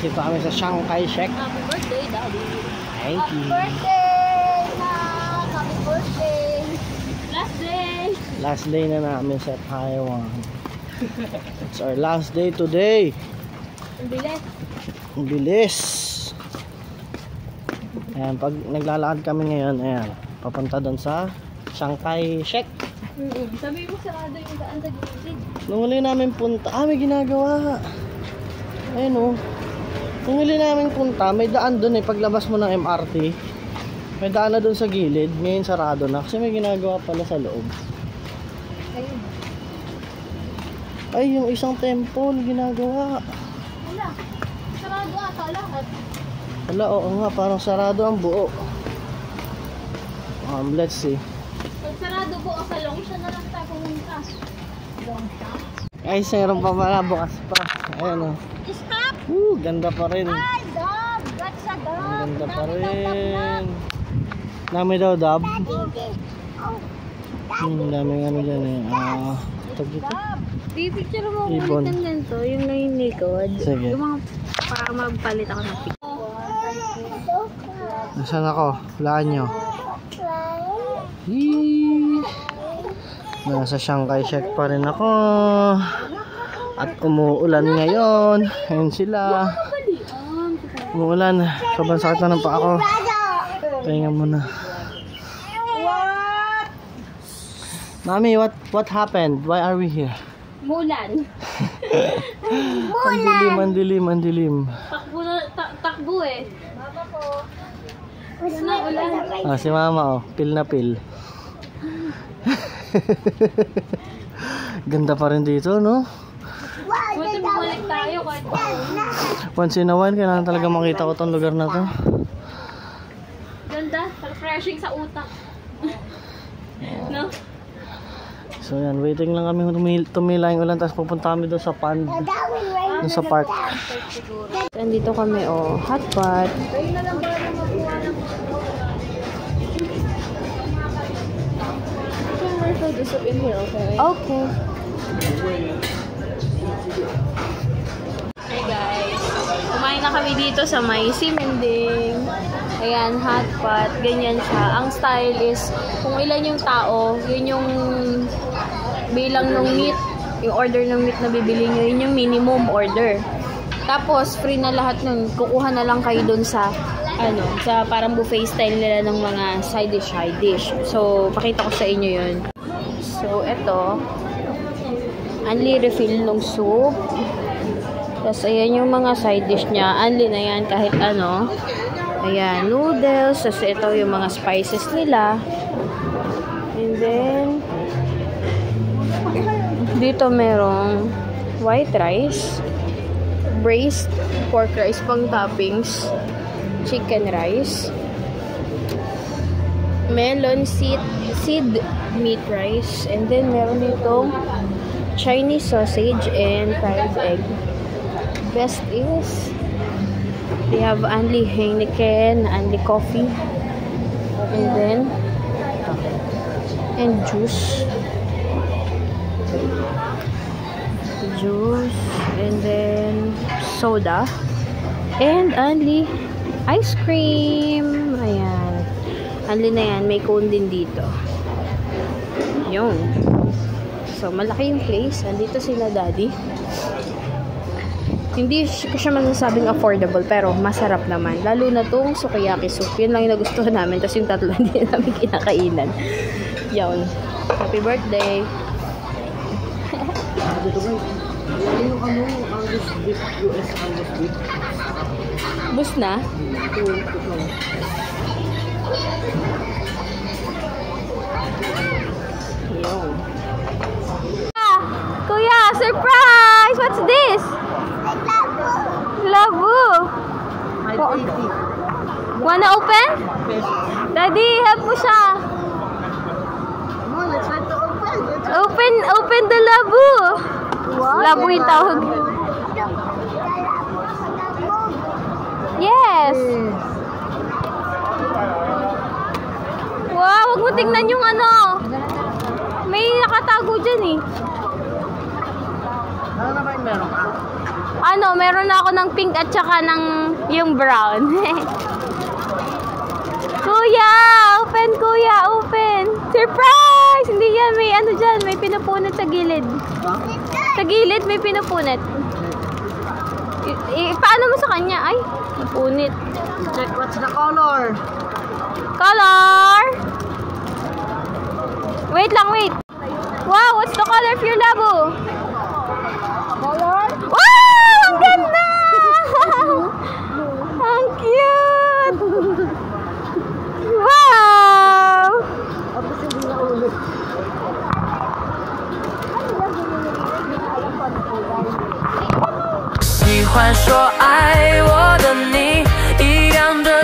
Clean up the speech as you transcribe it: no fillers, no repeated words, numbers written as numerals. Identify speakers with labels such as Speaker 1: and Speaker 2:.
Speaker 1: Dito kami sa Chiang Kai-shek.
Speaker 2: Happy birthday, Daddy.
Speaker 1: Thank you.
Speaker 2: Happy birthday, Mom. Happy birthday. Last day.
Speaker 1: Last day na namin sa Taiwan. It's our last day today.
Speaker 2: Ang bilis.
Speaker 1: Ang bilis. Ayan, pag naglalakad kami ngayon, ayan, papunta doon sa Chiang Kai-shek.
Speaker 2: Sabi mo sarado yung daan sa gilid.
Speaker 1: Nung huli namin punta, may ginagawa. Ayun o. Nung huli namin punta, may daan doon paglabas mo ng MRT. May daan na doon sa gilid. Ngayon sarado na kasi may ginagawa pala sa loob.
Speaker 2: Ayun.
Speaker 1: Ay, yung isang temple ginagawa.
Speaker 2: Wala. Sarado ata lahat.
Speaker 1: Wala, oo nga, parang sarado ang buo. Let's see.
Speaker 2: Pag sarado buo sa long, siya na lang tayo pumunta. Long shot.
Speaker 1: Ay, meron pa pala bukas pa. Ayan o.
Speaker 2: Stop!
Speaker 1: Ganda pa rin.
Speaker 2: Ay, dog! That's a dog!
Speaker 1: Ang ganda pa rin. Dami daw dab. Daming ano dyan eh. Tagito.
Speaker 2: Pipicture mo
Speaker 1: Ibon.
Speaker 2: ulit ng ganito, yung nainikod.
Speaker 1: Sige.
Speaker 2: Yung mga, para magpalit ako ng picture.
Speaker 1: Nasaan ako? Hulaan nyo. Yee! Nasa Chiang Kai-shek pa rin ako. At umuulan ngayon. Ayun sila. Umuulan. Sobrang sakit na ng paa ko. Pahinga muna. Mami, what happened? Why are we here?
Speaker 2: Mulan.
Speaker 1: Ang dilim.
Speaker 2: Takbo eh. Mama po. Gusto ulan.
Speaker 1: Si mama pil na pil. Ganda pa rin dito, no?
Speaker 2: Buti bumalik tayo kahit
Speaker 1: Once in a while, kailangan talaga makita ko tong lugar na to.
Speaker 2: ganda. Refreshing sa utak. No?
Speaker 1: So yan, waiting lang kami tumila yung ulan, tapos pupunta kami doon sa pond, doon sa park.
Speaker 2: Andito kami, hot pot. This up in here, okay? Okay. Hey guys, kumain na kami dito sa may Simending. Ayan, hot pot, ganyan siya. Ang style is, kung ilan yung tao, yun yung bilang ng meat, yung order ng meat na bibili nyo, yun yung minimum order. Tapos, free na lahat nun. Kukuha na lang kayo dun sa, sa parang buffet style nila ng mga side dish. So, pakita ko sa inyo yun. So, eto, only refill ng soup. Tapos, ayan yung mga side dish niya. Only na yan kahit ano. Ayan, noodles. Tapos, ito yung mga spices nila. And then, dito merong white rice, braised pork rice pang toppings, chicken rice, melon seed meat rice, and then meron ditong Chinese sausage and fried egg. Best is they have only Heineken, only coffee, and then juice, and then soda, and only ice cream. Ayan, only na yan. May cone din dito. Yun. So, malaki yung place. Andito sila daddy. Hindi ko siya masasabing affordable, pero masarap naman. Lalo na tong sukiyaki soup. Yun lang yung nagustuhan namin. Tapos yung tatlo hindi namin kinakainan. Yun. Happy birthday! Bus na? Yun. Kuya, surprise! What's this? Labu. Wanna open? Daddy, help mo siya. Open the labu. Labu yung tawag. Yes. Wow, huwag mo tingnan yung ano. May nakatago dyan eh.
Speaker 1: Ano na ba yung meron ka?
Speaker 2: Ano, meron na ako ng pink at saka ng yung brown. Kuya! Open, kuya! Open! Surprise! Hindi yan. May ano dyan. May pinupunat sa gilid. Sa gilid may pinupunat. Paano mo sa kanya? Ay, napunit.
Speaker 1: Check what's the color.
Speaker 2: Color! Wait lang, wait. Wow, what's the color of your labo?
Speaker 1: Color?
Speaker 2: Wow! Ang ganda! Ang cute! Wow!
Speaker 3: 喜欢说爱我的你，一样的